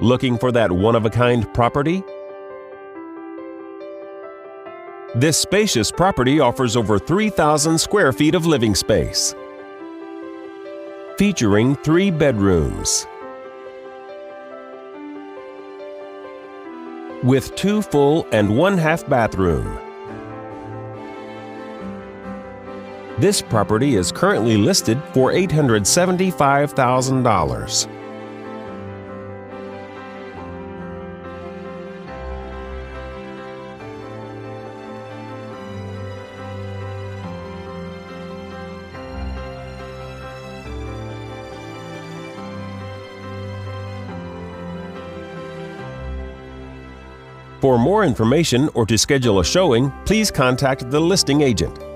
Looking for that one-of-a-kind property? This spacious property offers over 3,000 square feet of living space, featuring 3 bedrooms with 2 full and 1 half bathroom. This property is currently listed for $875,000. For more information or to schedule a showing, please contact the listing agent.